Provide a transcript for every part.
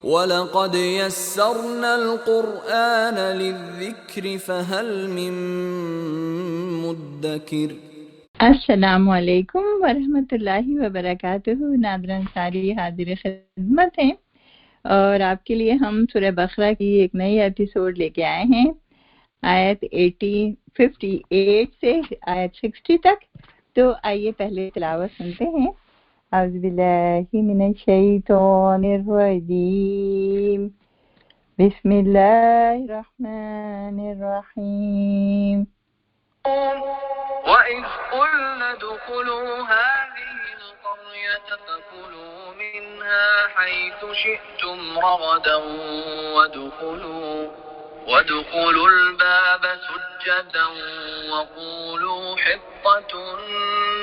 وَلَقَدْ يَسَّرْنَا الْقُرْآنَ لِلذِّكْرِ فَهَلْ مِن مُّدَّكِرٍ۔ السلام علیکم ورحمۃ اللہ وبرکاتہ۔ ناظرین ساری حاضر خدمت ہیں اور آپ کے لیے ہم سورہ بقرہ کی ایک نئی ایپیسوڈ لے کے آئے ہیں، آیت 58 سے آیت 60 تک۔ تو آئیے پہلے تلاوت سنتے ہیں۔ اعوذ باللہ من الشیطان الرجیم، بسم اللہ الرحمن الرحیم۔ وَإِذْ قُلْنَا ادْخُلُوا هَٰذِهِ الْقَرْيَةَ فَكُلُوا مِنْهَا حَيْثُ شِئْتُمْ رَغَدًا وَادْخُلُوا الْبَابَ سُجَّدًا وَقُولُوا حِطَّةٌ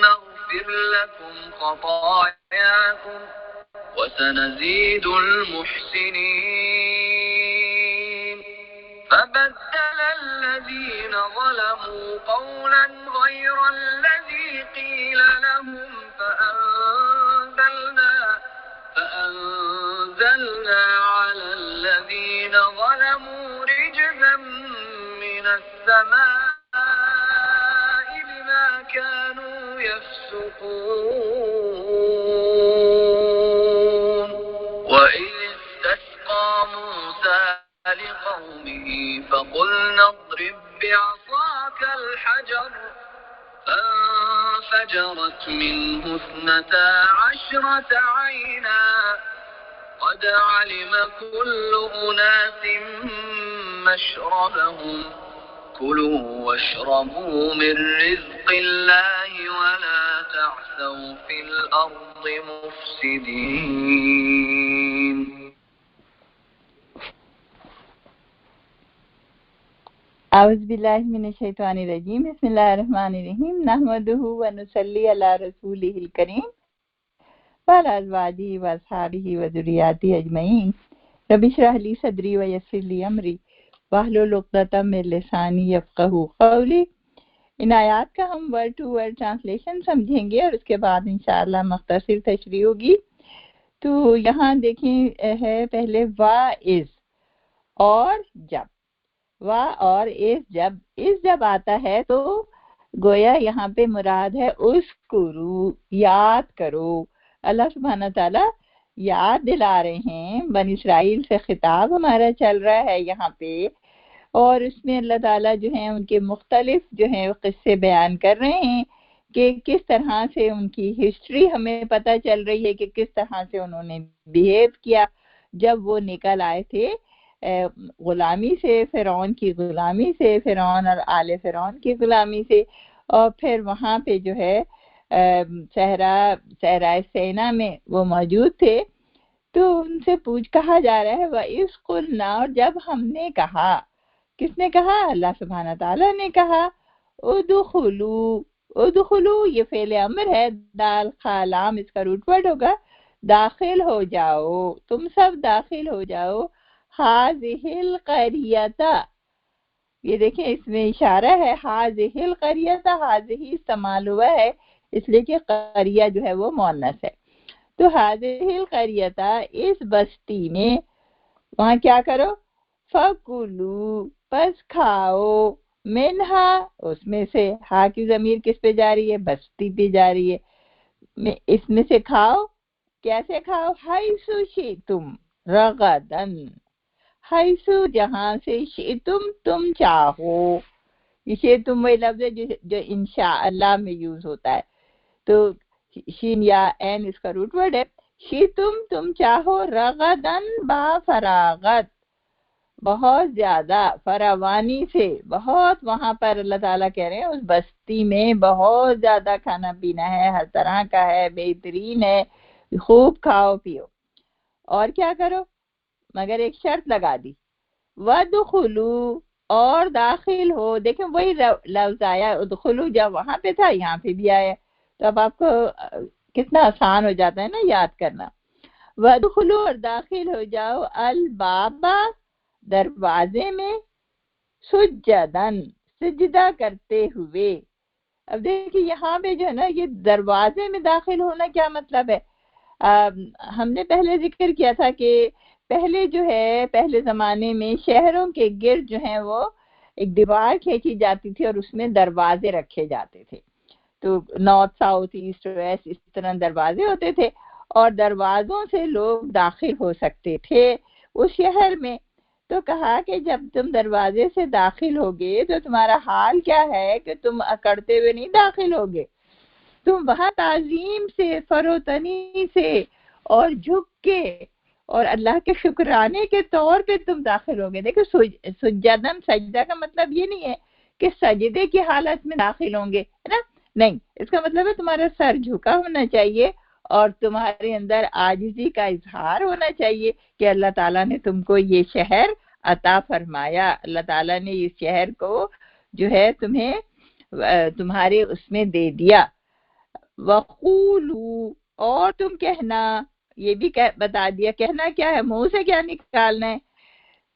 نَّغْفِرْ لَكُمْ خَطَايَاكُمْ وَسَنَزِيدُ الْمُحْسِنِينَ۔ فَبَدَّلَ الَّذِينَ ظَلَمُوا قَوْلًا غَيْرَ الَّذِي قِيلَ لَهُمْ فَأَنزَلْنَا عَلَى الَّذِينَ ظَلَمُوا رِجْزًا مِّنَ السَّمَاءِ بِمَا كَانُوا يَفْسُقُونَ۔ وَإِذِ اسْتَسْقَىٰ مُوسَىٰ لِقَوْمِهِ فَقُلْنَا اضْرِب بِّعَصَاكَ الْحَجَرَ فَانفَجَرَتْ مِنْهُ 12 عَيْنًا قَدْ عَلِمَ كُلُّ أُنَاسٍ مَّشْرَبَهُمْ كُلُوا وَاشْرَبُوا مِن رِّزْقِ اللَّهِ وَلَا تَعْثَوْا فِي الْأَرْضِ مُفْسِدِينَ۔ اعوذ باللہ من الشیطان الرجیم، بسم اللہ الرحمن الرحیم۔ نحمدہ ونصلی علی رسولہ الکریم وعلی ازواجہ واصحابہ وذریاتہ اجمعین۔ رب اشرح لی صدری ویسر لی امری واحلل عقدۃ من لسانی یفقہوا قولی۔ ان آیات کا ہم ورڈ ٹو ورڈ ٹرانسلیشن سمجھیں گے اور اس کے بعد انشاءاللہ مختصر تشریح ہوگی۔ تو یہاں دیکھیں ہے پہلے واعظ اور جب، وا اور اس جب آتا ہے تو گویا یہاں پہ مراد ہے اذکرو، یاد کرو۔ اللہ سبحانہ تعالیٰ یاد دلا رہے ہیں، بنی اسرائیل سے خطاب ہمارا چل رہا ہے یہاں پہ، اور اس میں اللہ تعالیٰ جو ہیں ان کے مختلف جو ہیں قصے بیان کر رہے ہیں کہ کس طرح سے ان کی ہسٹری ہمیں پتہ چل رہی ہے کہ کس طرح سے انہوں نے بیہیو کیا جب وہ نکل آئے تھے غلامی سے، فرعون کی غلامی سے، فرعون اور آل فرعون کی غلامی سے، اور پھر وہاں پہ جو ہے صحرائے سینا میں وہ موجود تھے۔ تو ان سے کہا جا رہا ہے وَإِذْ قُلْنَا، اور جب ہم نے کہا، کس نے کہا؟ اللہ سبحانہ تعالیٰ نے کہا، ادخلو یہ فعل امر ہے، دال خالام اس کا روٹ ورڈ ہوگا، داخل ہو جاؤ، تم سب داخل ہو جاؤ، ہاذہ القریۃ، یہ دیکھیں اس میں اشارہ ہے، ہاذہ القریۃ، ہاذہ استعمال ہوا ہے اس لیے کہ قریہ جو ہے وہ مؤنث ہے۔ تو ہاذہ القریۃ، اس بستی میں، وہاں کیا کرو؟ فَكُلُوا، پس کھاؤ، منہا اس میں سے، ہا کی ضمیر کس پہ جا رہی ہے؟ بستی پہ جا رہی ہے، اس میں سے کھاؤ۔ کیسے کھاؤ؟ حیث شئتم رغدن، حیث جہاں سے، شئتم تم چاہو، یہ شئتم وہی لفظ ہے جو انشاء اللہ میں یوز ہوتا ہے، تو شین یا این اس کا روٹ ورڈ ہے۔ شئتم تم چاہو، رغدن با فراغت، بہت زیادہ، فراوانی سے، بہت، وہاں پر اللہ تعالیٰ کہہ رہے ہیں اس بستی میں بہت زیادہ کھانا پینا ہے، ہر طرح کا ہے، بہترین ہے، خوب کھاؤ پیو، اور کیا کرو؟ مگر ایک شرط لگا دی، وَادْخُلُوا، اور داخل ہو۔ دیکھیں وہی لفظ آیا، ادخلو جب وہاں پہ تھا یہاں پہ بھی آیا، تو اب آپ کو کتنا آسان ہو جاتا ہے نا یاد کرنا۔ وَادْخُلُوا، اور داخل ہو جاؤ، البابا دروازے میں، سجدن سجدہ کرتے ہوئے۔ اب دیکھیں یہاں پہ جو ہے نا یہ دروازے میں داخل ہونا کیا مطلب ہے؟ ہم نے پہلے ذکر کیا تھا کہ پہلے جو ہے پہلے زمانے میں شہروں کے گرد جو ہیں وہ ایک دیوار کھینچی جاتی تھی اور اس میں دروازے رکھے جاتے تھے. تو نارتھ ساؤتھ ایسٹ ویسٹ اس طرح دروازے ہوتے تھے اور دروازوں سے لوگ داخل ہو سکتے تھے اس شہر میں. تو کہا کہ جب تم دروازے سے داخل ہوگے تو تمہارا حال کیا ہے کہ تم اکڑتے ہوئے نہیں داخل ہوگے, تم وہاں تعظیم سے فروتنی سے اور جھک کے اور اللہ کے شکرانے کے طور پہ تم داخل ہوگے. دیکھو سجدن سجدہ کا مطلب یہ نہیں ہے کہ سجدے کی حالت میں داخل ہوں گے, ہے نا, نہیں, اس کا مطلب ہے تمہارا سر جھکا ہونا چاہیے اور تمہارے اندر عاجزی کا اظہار ہونا چاہیے کہ اللہ تعالیٰ نے تم کو یہ شہر عطا فرمایا, اللہ تعالیٰ نے اس شہر کو جو ہے تمہیں تمہارے اس میں دے دیا. وقولو, اور تم کہنا, یہ بھی بتا دیا کہنا کیا ہے, منہ سے کیا نکالنا ہے,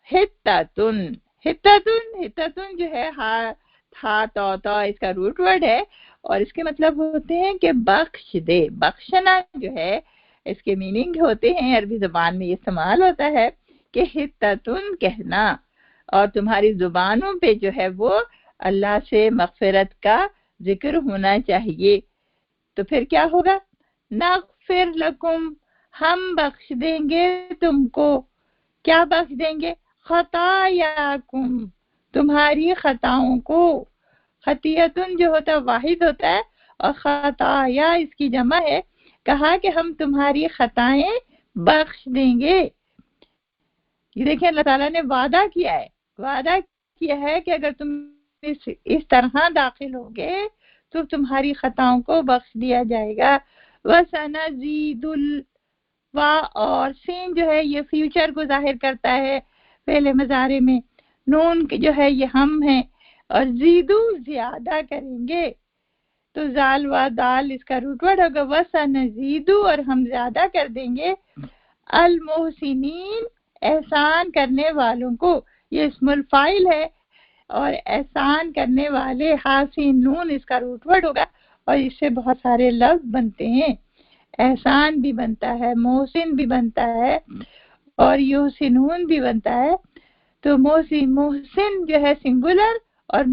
حتتن. حتتن جو ہے ہا تو اس کا روٹ ورڈ ہے اور اس کے مطلب ہوتے ہیں کہ بخش دے. بخشنا جو ہے اس کے میننگ ہوتے ہیں, عربی زبان میں یہ استعمال ہوتا ہے کہ حتتن کہنا اور تمہاری زبانوں پہ جو ہے وہ اللہ سے مغفرت کا ذکر ہونا چاہیے. تو پھر کیا ہوگا, نغفر لکم, ہم بخش دیں گے تم کو. کیا بخش دیں گے, خطایاکم, تمہاری خطاؤں کو. خطیتن جو ہوتا ہے واحد ہوتا ہے اور خطایا اس کی جمع ہے. کہا کہ ہم تمہاری خطائیں بخش دیں گے. یہ دیکھیں اللہ تعالیٰ نے وعدہ کیا ہے کہ اگر تم اس طرح داخل ہوگے تو تمہاری خطاؤں کو بخش دیا جائے گا. وَسَنَزِيدُ اور سین جو ہے یہ فیوچر کو ظاہر کرتا ہے پہلے مضارع میں, نون جو ہے یہ ہم ہے اور زیدو زیادہ کریں گے. تو زال و دال اس کا روٹ ورڈ ہوگا وَسَنَزِيدُ اور ہم زیادہ کر دیں گے المحسنین, احسان کرنے والوں کو. یہ اسم الفاعل ہے اور احسان کرنے والے, حاسین نون اس کا روٹ ورڈ ہوگا اور اس سے بہت سارے لفظ بنتے ہیں. احسان بھی بنتا ہے, محسن بھی بنتا ہے اور یحسنون بھی بنتا ہے. تو محسن جو ہے سنگولر اور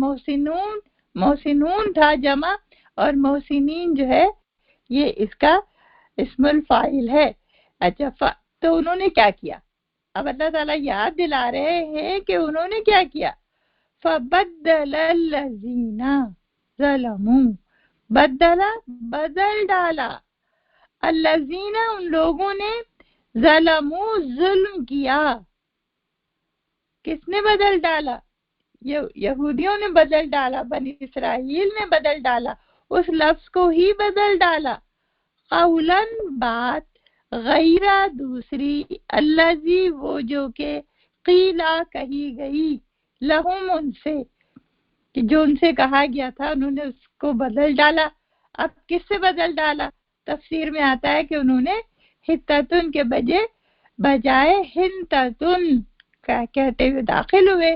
محسنون تھا جمع اور محسنین جو ہے یہ اس کا اسم الفاعل ہے. اچھا, تو انہوں نے کیا کیا, اب اللہ تعالیٰ یاد دلا رہے ہیں کہ انہوں نے کیا کیا. فَبَدَّلَ الَّذِينَ ظَلَمُوا, بدل ڈالا, الذین ان لوگوں نے, ظلموا ظلم کیا. کس نے بدل ڈالا, یہودیوں نے بدل ڈالا, بنی اسرائیل نے بدل ڈالا, اس لفظ کو ہی بدل ڈالا. قولاً بات, غیرہ دوسری, الذی وہ جو کہ قیلا کہی گئی, لہم ان سے, کہ جو ان سے کہا گیا تھا انہوں نے اس کو بدل ڈالا. اب کس سے بدل ڈالا, تفسیر میں آتا ہے کہ انہوں نے حتتن کے بجائے ہنتتن کہتے ہوئے داخل ہوئے.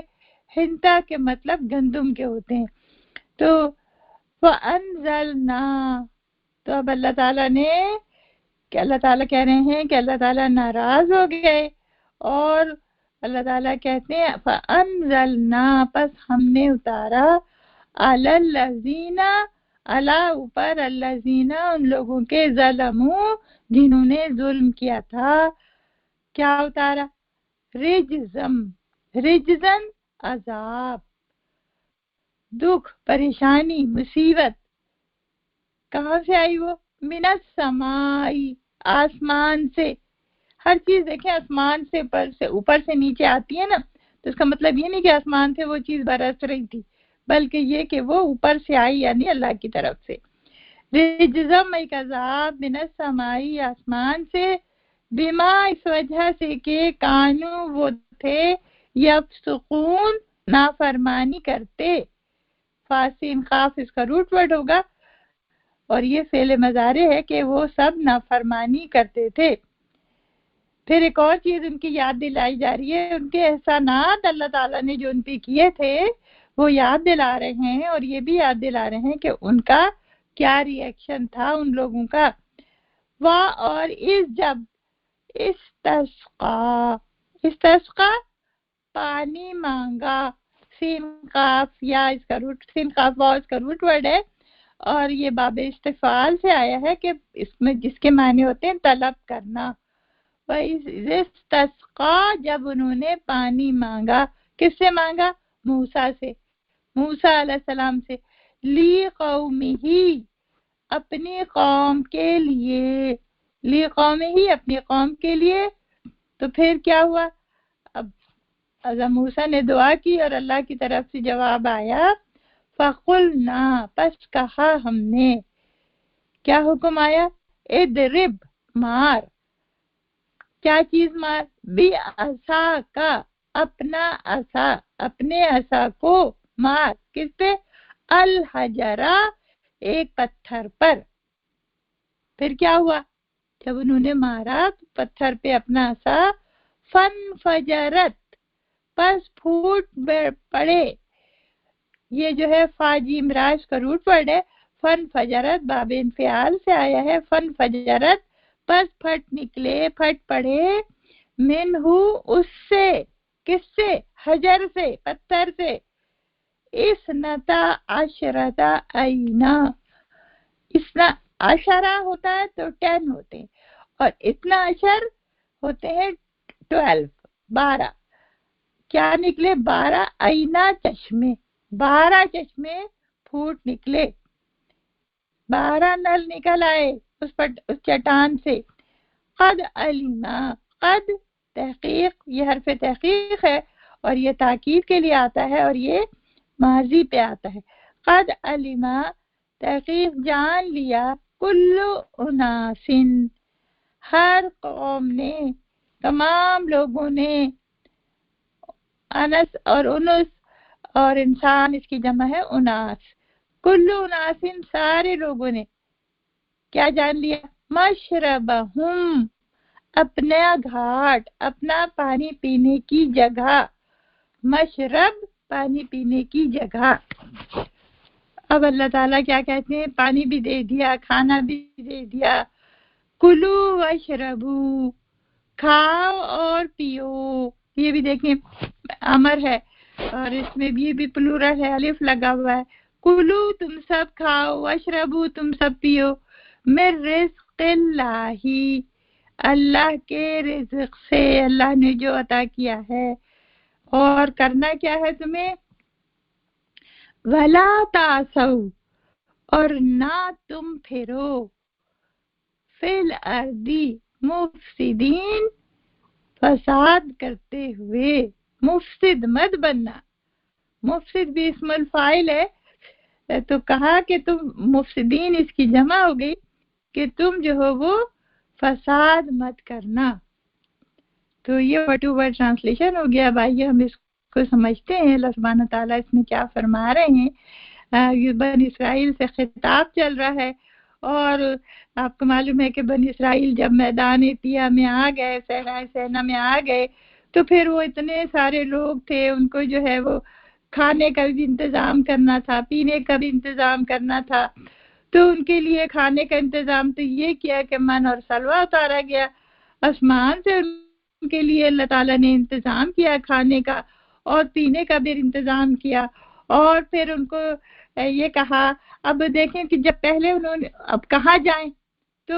ہنتا کے مطلب گندم کے ہوتے ہیں. تو وَأَنزَلْنَا, تو اب اللہ تعالیٰ نے کہ اللہ تعالیٰ کہہ رہے ہیں کہ اللہ تعالیٰ ناراض ہو گئے اور اللہ تعالیٰ کہتے ہیں فَأَنزَلْنَا, پس ہم نے اتارا, عَلَى الَّذِينَ, عَلَى اوپر, الَّذِينَ ان لوگوں کے, ظَلَمُوا جنہوں نے ظلم کیا تھا. کیا اتارا, رجزن عذاب, دکھ, پریشانی, مصیبت. کہاں سے آئی وہ, من السماء, آسمان سے. ہر چیز دیکھیں آسمان سے اوپر سے نیچے آتی ہے نا, تو اس کا مطلب یہ نہیں کہ آسمان سے وہ چیز برس رہی تھی, بلکہ یہ کہ وہ اوپر سے آئی, یعنی اللہ کی طرف سے. رجزم ایک عذاب, من السماء آسمان سے, بما اس وجہ سے کہ کانو وہ تھے, یفسقون نافرمانی کرتے. فاسین خاف اس کا روٹ ورڈ ہوگا اور یہ فعل مضارع ہے کہ وہ سب نافرمانی کرتے تھے. پھر ایک اور چیز ان کی یاد دلائی جا رہی ہے, ان کے احسانات اللہ تعالیٰ نے جو ان پہ کیے تھے وہ یاد دلا رہے ہیں اور یہ بھی یاد دلا رہے ہیں کہ ان کا کیا ریئیکشن تھا ان لوگوں کا. اور اس جب استسقا, استسقا پانی مانگا، سین قاف یا اس کا روٹ سین قاف واو اس کا روٹ ورڈ ہے اور یہ باب استفعال سے آیا ہے کہ اس میں جس کے معنی ہوتے ہیں طلب کرنا. استسقا جب انہوں نے پانی مانگا، کس سے مانگا؟ موسیٰ سے، موسیٰ علیہ السلام سے. لی قومہ اپنی قوم کے لیے، لی قومہ اپنی قوم کے لیے. تو پھر کیا ہوا؟ اب حضرت موسیٰ نے دعا کی اور اللہ کی طرف سے جواب آیا. فَقُلْنَا پس کہا ہم نے، کیا حکم آیا؟ اضرب مار، کیا چیز مار؟ بعصاک اپنا عصا، اپنے عصا کو مار. کس پہ؟ الحجرہ ایک پتھر پر. پھر کیا ہوا؟ جب انہوں نے مارا پتھر پہ اپنا عصا، فانفجرت پس پھوٹ پڑے. یہ جو ہے فا جیم راش کا روٹ ورڈ ہے. فانفجرت باب انفعال سے آیا ہے. فانفجرت پس پھٹ نکلے، پھٹ پڑے. منہ اس سے، کس سے؟ حجر سے، پتھر سے. اثنتا عشرتا عینا، اثنا عشرہ ہوتا ہے تو 10 ہوتے ہیں اور اتنا عشر ہوتے ہیں 12، 12. کیا نکلے؟ 12 عینا چشمے، 12 چشمے پھوٹ نکلے، 12 نل نکل آئے اس چٹان سے. قد علیما، قد تحقیق، یہ حرف تحقیق ہے اور یہ تاکید کے لیے آتا ہے اور یہ ماضی پہ آتا ہے. قد علیما تحقیق جان لیا، کل اناسن ہر قوم نے، تمام لوگوں نے. انس اور انس اور انسان اس کی جمع ہے اناس. کل اناسن سارے لوگوں نے کیا جان لیا؟ مشربہم اپنا گھاٹ، اپنا پانی پینے کی جگہ. مشرب پانی پینے کی جگہ. اب اللہ تعالیٰ کیا کہتے ہیں؟ پانی بھی دے دیا، کھانا بھی دے دیا. کلو واشربو کھاؤ اور پیو. یہ بھی دیکھیں امر ہے اور اس میں بھی پلورل ہے، الف لگا ہوا ہے. کلو تم سب کھاؤ، واشربو تم سب پیو. من رزق اللہ اللہ کے رزق سے، اللہ نے جو عطا کیا ہے. اور کرنا کیا ہے تمہیں؟ وَلَا تَعْثَوْا اور نہ تم پھرو، فِي الْأَرْضِ مُفْسِدِينَ فساد کرتے ہوئے. مفسد مت بننا. مفسد بھی اسم الفاعل ہے تو کہا کہ تم مفسدین اس کی جمع ہو گئی کہ تم جو ہو وہ فساد مت کرنا. تو یہ ورڈ ٹو ورڈ ٹرانسلیشن ہو گیا. اب آئیے ہم اس کو سمجھتے ہیں اللہ سبحانہ تعالیٰ اس میں کیا فرما رہے ہیں. یہ بنی اسرائیل سے خطاب چل رہا ہے اور آپ کو معلوم ہے کہ بنی اسرائیل جب میدان عطیہ میں آ گئے، صحرائے سینا میں آ گئے تو پھر وہ اتنے سارے لوگ تھے، ان کو جو ہے وہ کھانے کا بھی انتظام کرنا تھا، پینے کا بھی انتظام کرنا تھا. تو ان کے لیے کھانے کا انتظام تو یہ کیا کہ من اور سلوہ اتارا گیا آسمان سے. ان کے لیے اللہ تعالیٰ نے انتظام کیا کھانے کا اور پینے کا بھی انتظام کیا. اور پھر ان کو یہ کہا، اب دیکھیں کہ جب پہلے انہوں نے اب کہاں جائیں تو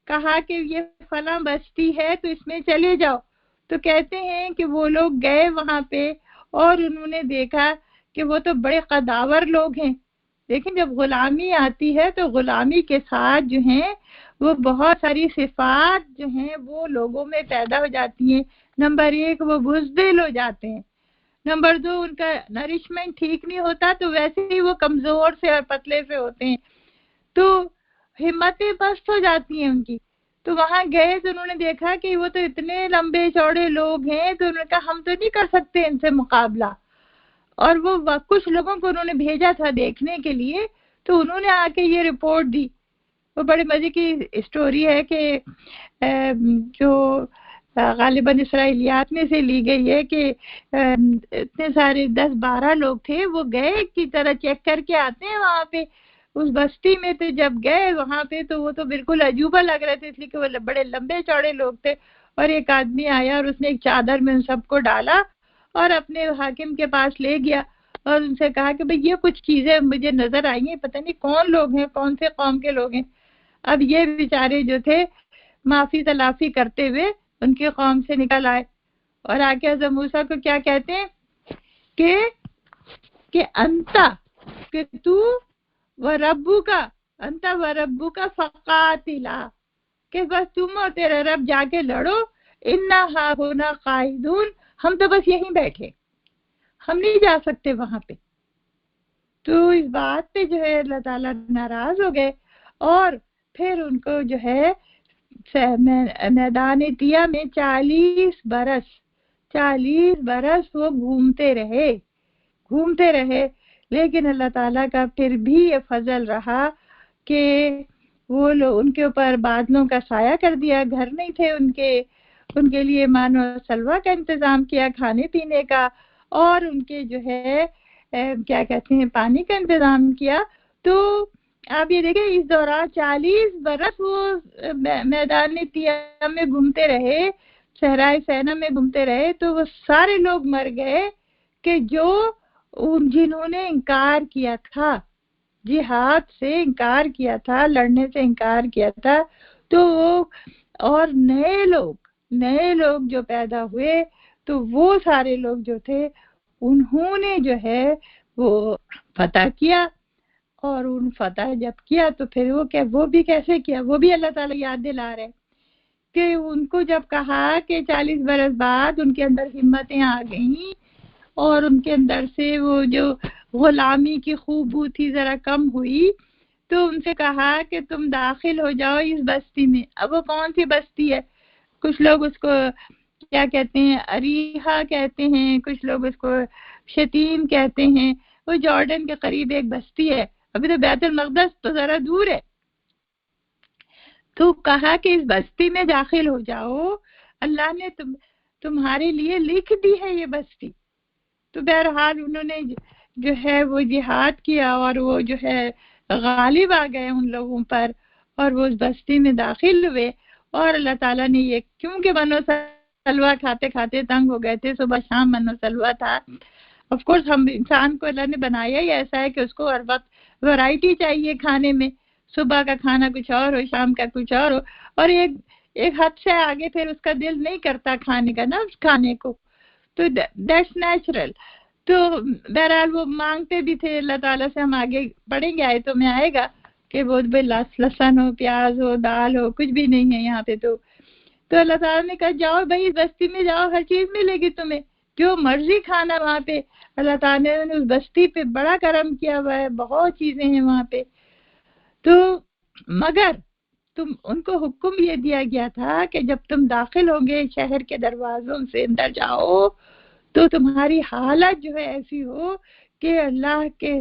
کہا کہ یہ فلاں بستی ہے تو اس میں چلے جاؤ. تو کہتے ہیں کہ وہ لوگ گئے وہاں پہ اور انہوں نے دیکھا کہ وہ تو بڑے قداور لوگ ہیں. لیکن جب غلامی آتی ہے تو غلامی کے ساتھ جو ہیں وہ بہت ساری صفات جو ہیں وہ لوگوں میں پیدا ہو جاتی ہیں. نمبر 1 وہ بزدل ہو جاتے ہیں. نمبر 2 ان کا نرشمنٹ ٹھیک نہیں ہوتا تو ویسے ہی وہ کمزور سے اور پتلے سے ہوتے ہیں تو ہمتیں پست ہو جاتی ہیں ان کی. تو وہاں گئے تو انہوں نے دیکھا کہ وہ تو اتنے لمبے چوڑے لوگ ہیں تو انہوں نے کہا ہم تو نہیں کر سکتے ان سے مقابلہ. اور وہ کچھ لوگوں کو انہوں نے بھیجا تھا دیکھنے کے لیے تو انہوں نے آ کے یہ رپورٹ دی. وہ بڑے مزے کی اسٹوری ہے کہ جو غالباً اسرائیلیات میں سے لی گئی ہے کہ اتنے سارے 10-12 لوگ تھے، وہ گئے کی طرح چیک کر کے آتے ہیں وہاں پہ اس بستی میں. تو جب گئے وہاں پہ تو وہ تو بالکل عجوبہ لگ رہے تھے اس لیے کہ وہ بڑے لمبے چوڑے لوگ تھے اور ایک آدمی آیا اور اس نے ایک چادر میں ان سب کو ڈالا اور اپنے حاکم کے پاس لے گیا اور ان سے کہا کہ بھئی یہ کچھ چیزیں مجھے نظر آئی ہیں، پتہ نہیں کون لوگ ہیں، کون سے قوم کے لوگ ہیں۔ اب یہ بیچارے جو تھے معافی تلافی کرتے ہوئے ان کی قوم سے نکل آئے اور آ کے حضرت موسیٰ کو کیا کہتے ہیں کہ انتا، کہ تو و ربو کا فقاتلا، کہ بس تم اور تیرا رب جا کے لڑو، انا ہاہنا قاعدون، ہم تو بس یہیں بیٹھے، ہم نہیں جا سکتے وہاں پہ۔ تو اس بات پہ جو ہے اللہ تعالیٰ ناراض ہو گئے اور پھر ان کو جو ہے میدان طیہ میں 40 برس وہ گھومتے رہے، لیکن اللہ تعالیٰ کا پھر بھی یہ فضل رہا کہ وہ لوگ ان کے اوپر بادلوں کا سایہ کر دیا، گھر نہیں تھے ان کے لیے مان و سلوہ کا انتظام کیا، کھانے پینے کا، اور ان کے جو ہے کیا کہتے ہیں پانی کا انتظام کیا۔ تو آپ یہ دیکھیں اس دوران 40 برس وہ میدان طیہ میں گھومتے رہے، صحرائے سینا میں گھومتے رہے، تو وہ سارے لوگ مر گئے کہ جنہوں نے انکار کیا تھا، جہاد سے انکار کیا تھا، لڑنے سے انکار کیا تھا۔ تو اور نئے لوگ جو پیدا ہوئے تو وہ سارے لوگ جو تھے انہوں نے جو ہے وہ فتح کیا، اور ان فتح جب کیا تو پھر وہ بھی کیسے کیا، وہ بھی اللہ تعالیٰ یاد دلا رہے کہ ان کو جب کہا کہ 40 برس بعد ان کے اندر ہمتیں آ گئیں اور ان کے اندر سے وہ جو غلامی کی خوبو تھی ذرا کم ہوئی، تو ان سے کہا کہ تم داخل ہو جاؤ اس بستی میں۔ اب وہ کون سی بستی ہے؟ کچھ لوگ اس کو کیا کہتے ہیں، اریحا کہتے ہیں، کچھ لوگ اس کو شتیم کہتے ہیں، وہ جارڈن کے قریب ایک بستی ہے، ابھی تو بیت المقدس تو ذرا دور ہے۔ تو کہا کہ اس بستی میں داخل ہو جاؤ، اللہ نے تمہارے لیے لکھ دی ہے یہ بستی۔ تو بہرحال انہوں نے جو ہے وہ جہاد کیا اور وہ جو ہے غالب آ گئے ان لوگوں پر، اور وہ اس بستی میں داخل ہوئے۔ اور اللہ تعالیٰ نے یہ کیونکہ من و سلوہ کھاتے کھاتے تنگ ہو گئے تھے، صبح شام من و سلوہ تھا۔ آف کورس ہم انسان کو اللہ نے بنایا ہی ایسا ہے کہ اس کو ہر وقت ورائٹی چاہیے کھانے میں، صبح کا کھانا کچھ اور ہو، شام کا کچھ اور ہو، اور ایک حد سے آگے پھر اس کا دل نہیں کرتا کھانے کا نا اس کھانے کو، تو دیٹس نیچرل۔ تو بہرحال وہ مانگتے بھی تھے اللہ تعالیٰ سے، ہم آگے پڑھیں گے آیتوں میں آئے گا کہ وہ لہسن ہو، پیاز ہو، دال ہو، کچھ بھی نہیں ہے یہاں پہ۔ تو اللہ تعالیٰ نے کہا جاؤ بھائی اس بستی میں جاؤ، ہر چیز ملے گی تمہیں، جو مرضی کھانا وہاں پہ۔ اللہ تعالیٰ نے اس بستی پہ بڑا کرم کیا ہوا ہے، بہت چیزیں ہیں وہاں پہ۔ تو مگر ان کو حکم یہ دیا گیا تھا کہ جب تم داخل ہوگے شہر کے دروازوں سے اندر جاؤ تو تمہاری حالت جو ہے ایسی ہو کہ اللہ کے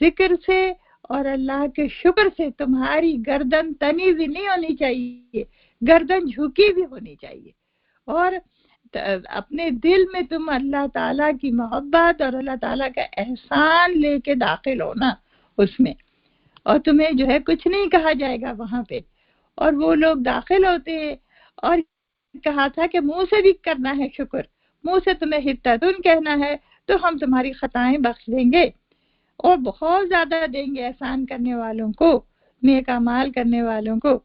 ذکر سے اور اللہ کے شکر سے تمہاری گردن تنی ہوئی نہیں ہونی چاہیے، گردن جھکی بھی ہونی چاہیے، اور اپنے دل میں تم اللہ تعالیٰ کی محبت اور اللہ تعالیٰ کا احسان لے کے داخل ہونا اس میں، اور تمہیں جو ہے کچھ نہیں کہا جائے گا وہاں پہ۔ اور وہ لوگ داخل ہوتے ہیں اور کہا تھا کہ منہ سے بھی کرنا ہے شکر، منہ سے تمہیں حتتن کہنا ہے تو ہم تمہاری خطائیں بخش دیں گے اور بہت زیادہ دیں گے احسان کرنے والوں کو، نیک اعمال کرنے والوں کو۔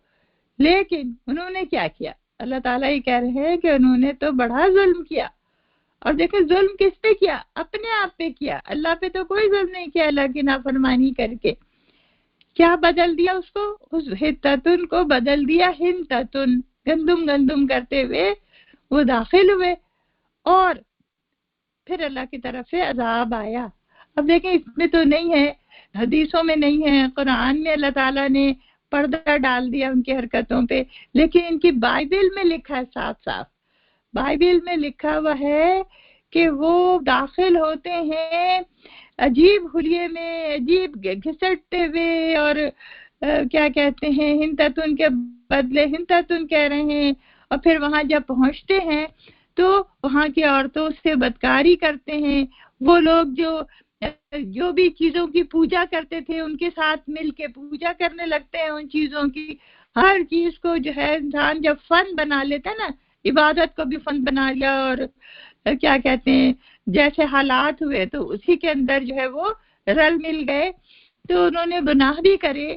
لیکن انہوں نے کیا کیا؟ اللہ تعالیٰ یہ کہہ رہے ہیں کہ انہوں نے تو بڑا ظلم کیا، اور دیکھیں ظلم کس پہ کیا؟ اپنے آپ پہ کیا، اللہ پہ تو کوئی ظلم نہیں کیا اللہ کی نافرمانی کر کے۔ کیا بدل دیا اس کو؟ اس حتتن کو بدل دیا ہنتتن، گندم کرتے ہوئے وہ داخل ہوئے، اور پھر اللہ کی طرف سے عذاب آیا۔ اب دیکھیں اس میں تو نہیں ہے، حدیثوں میں نہیں ہے، قرآن میں اللہ تعالیٰ نے پردہ ڈال دیا ان کی حرکتوں پہ، لیکن ان کی بائبل میں لکھا ہے صاف بائبل میں لکھا ہوا ہے کہ وہ داخل ہوتے ہیں عجیب حلیے میں، عجیب گھسٹتے ہوئے، اور کیا کہتے ہیں ہنتتن کے بدلے ہنتتن کہہ رہے ہیں، اور پھر وہاں جب پہنچتے ہیں تو وہاں کی عورتوں سے بدکاری کرتے ہیں۔ وہ لوگ جو بھی چیزوں کی پوجا کرتے تھے ان کے ساتھ مل کے پوجا کرنے لگتے ہیں ان چیزوں کی۔ ہر چیز کو جو ہے انسان جب فن بنا لیتا ہے نا، عبادت کو بھی فن بنا لیا، اور کیا کہتے ہیں جیسے حالات ہوئے تو اسی کے اندر جو ہے وہ رل مل گئے، تو انہوں نے گناہ بھی کرے،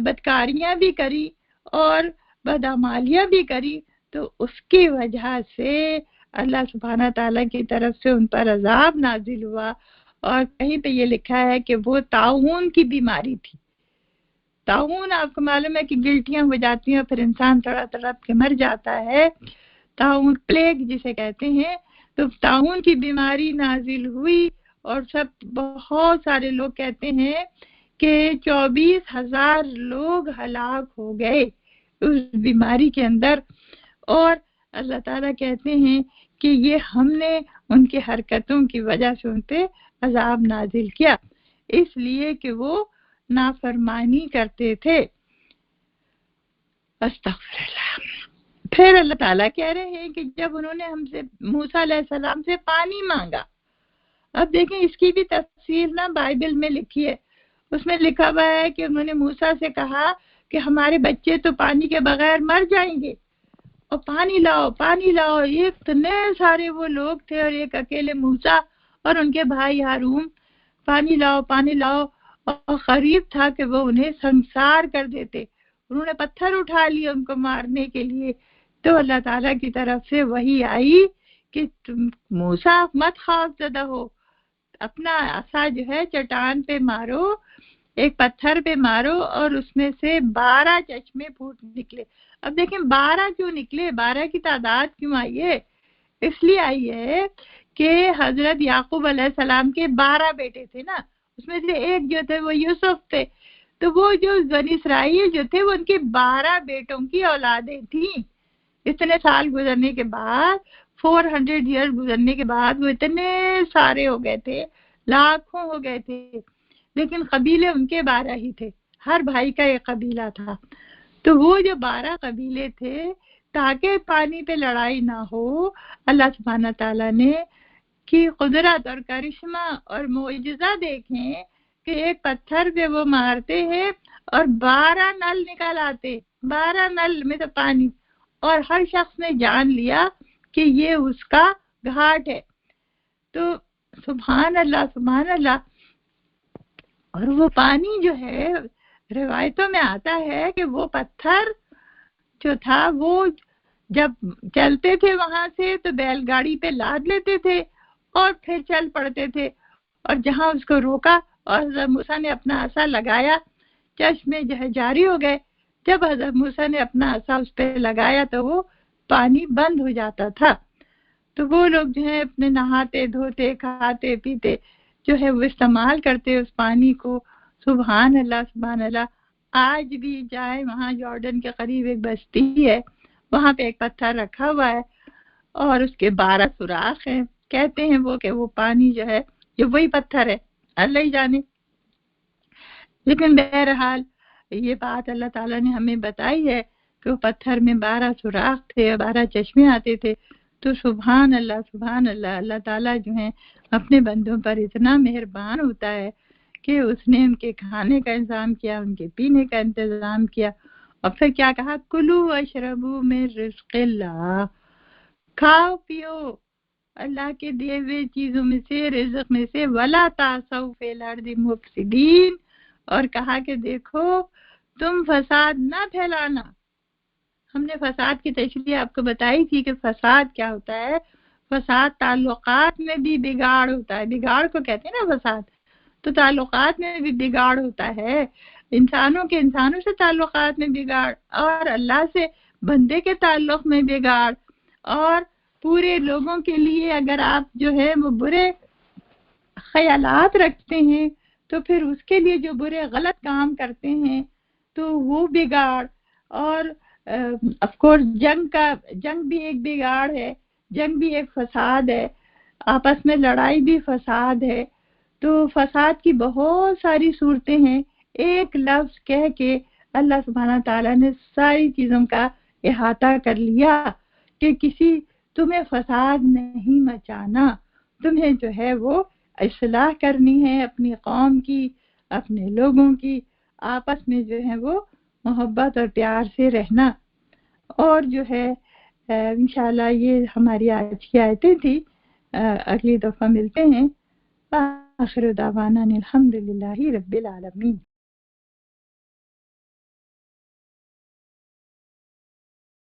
بدکاریاں بھی کری اور بدعمالیاں بھی کری، تو اس کی وجہ سے اللہ سبحانہ تعالیٰ کی طرف سے ان پر عذاب نازل ہوا۔ اور کہیں پہ یہ لکھا ہے کہ وہ طاعون کی بیماری تھی۔ طاعون آپ کو معلوم ہے کہ گلٹیاں ہو جاتی ہیں، پھر انسان تڑپ کے مر جاتا ہے، طاعون پلیگ جسے کہتے ہیں۔ تو طاعون کی بیماری نازل ہوئی اور بہت سارے لوگ کہتے ہیں کہ 24,000 لوگ ہلاک ہو گئے اس بیماری کے اندر، اور اللہ تعالیٰ کہتے ہیں کہ یہ ہم نے ان کی حرکتوں کی وجہ سے ان پہ عذاب نازل کیا، اس لیے کہ وہ نافرمانی کرتے تھے۔ استغفر اللہ۔ پھر اللہ تعالیٰ کہہ رہے ہیں کہ جب انہوں نے ہم سے موسیٰ علیہ السلام سے پانی مانگا، اب دیکھیں اس کی بھی تفسیر نا بائبل میں لکھی ہے، اس میں لکھا ہوا ہے کہ انہوں نے موسیٰ سے کہا کہ ہمارے بچے تو پانی کے بغیر مر جائیں گے، اور پانی لاؤ پانی لاؤ۔ اتنے سارے وہ لوگ تھے اور ایک اکیلے موسیٰ اور ان کے بھائی ہارون، پانی لاؤ پانی لاؤ، اور قریب تھا کہ وہ انہیں سنسار کر دیتے۔ انہوں نے پتھر اٹھا لیے ان کو مارنے کے لیے، تو اللہ تعالیٰ کی طرف سے وحی آئی کہ تم موسیٰ مت خوف زدہ ہو، اپنا عصا جو ہے چٹان پہ مارو، ایک پتھر پہ مارو، اور اس میں سے 12 چشمے پھوٹ نکلے۔ اب دیکھیں 12 کیوں نکلے، 12 کی تعداد کیوں آئی ہے؟ اس لیے آئی ہے کہ حضرت یعقوب علیہ السلام کے 12 بیٹے تھے نا، اس میں سے ایک جو تھے وہ یوسف تھے، تو وہ جو بنی اسرائیل جو تھے وہ ان کے 12 بیٹوں کی اولادیں تھیں۔ اتنے سال گزرنے کے بعد، 400 ایئر گزرنے کے بعد وہ اتنے سارے ہو گئے تھے، لاکھوں ہو گئے تھے، لیکن قبیلے ان کے 12 ہی تھے، ہر بھائی کا ایک قبیلہ تھا۔ تو وہ جو 12 قبیلے تھے، تاکہ پانی پہ لڑائی نہ ہو، اللہ سبحانہ تعالیٰ نے کی قدرت اور کرشمہ اور معجزہ دیکھیں کہ ایک پتھر پہ وہ مارتے ہیں اور 12 نل نکل آتے، 12 نل میں سے پانی، اور ہر شخص نے جان لیا کہ یہ اس کا گھاٹ ہے۔ تو سبحان اللہ سبحان اللہ۔ اور وہ پانی جو ہے روایتوں میں آتا ہے کہ وہ پتھر جو تھا وہ جب چلتے تھے وہاں سے تو بیل گاڑی پہ لاد لیتے تھے اور پھر چل پڑتے تھے، اور جہاں اس کو روکا اور حضرت موسیٰ نے اپنا عصا لگایا، چشمے جو ہے جاری ہو گئے۔ جب حضرت موسیٰ نے اپنا عصا اس پہ لگایا تو وہ پانی بند ہو جاتا تھا۔ تو وہ لوگ جو ہے اپنے نہاتے دھوتے کھاتے پیتے جو ہے وہ استعمال کرتے اس پانی کو۔ سبحان اللہ سبحان اللہ۔ آج بھی جائے وہاں جارڈن کے قریب ایک بستی ہے، وہاں پہ ایک پتھر رکھا ہوا ہے اور اس کے 12 سوراخ ہیں، کہتے ہیں وہ کہ وہ پانی جو ہے یہ وہی پتھر ہے، اللہ ہی جانے۔ لیکن بہرحال یہ بات اللہ تعالیٰ نے ہمیں بتائی ہے کہ وہ پتھر میں 12 سوراخ تھے، 12 چشمے آتے تھے۔ تو سبحان اللہ سبحان اللہ، اللہ تعالیٰ جو ہیں اپنے بندوں پر اتنا مہربان ہوتا ہے کہ اس نے ان کے کھانے کا انتظام کیا، ان کے پینے کا انتظام کیا، اور پھر کیا کہا، کلو واشربو من رزق اللہ، کھاؤ پیو اللہ کے دیے ہوئے چیزوں میں سے، رزق میں سے، ولا تعثوا فی الارض مفسدین، اور کہا کہ دیکھو تم فساد نہ پھیلانا۔ ہم نے فساد کی تشریح آپ کو بتائی تھی کہ فساد کیا ہوتا ہے۔ فساد تعلقات میں بھی بگاڑ ہوتا ہے، بگاڑ کو کہتے ہیں نا فساد، تو تعلقات میں بھی بگاڑ ہوتا ہے، انسانوں کے انسانوں سے تعلقات میں بگاڑ، اور اللہ سے بندے کے تعلق میں بگاڑ، اور پورے لوگوں کے لیے اگر آپ جو ہے وہ برے خیالات رکھتے ہیں تو پھر اس کے لیے جو برے غلط کام کرتے ہیں تو وہ بگاڑ، اور آف کورس جنگ بھی ایک بگاڑ ہے، جنگ بھی ایک فساد ہے، آپس میں لڑائی بھی فساد ہے۔ تو فساد کی بہت ساری صورتیں ہیں، ایک لفظ کہہ کے اللہ سبحانہ تعالیٰ نے ساری چیزوں کا احاطہ کر لیا کہ تمہیں فساد نہیں مچانا، تمہیں جو ہے وہ اصلاح کرنی ہے اپنی قوم کی، اپنے لوگوں کی، آپس میں جو ہے وہ محبت اور پیار سے رہنا، اور جو ہے انشاءاللہ یہ ہماری آج کی آیتیں تھی. اگلی دفعہ ملتے ہیں. آخر دعوانا الحمدللہ رب العالمین.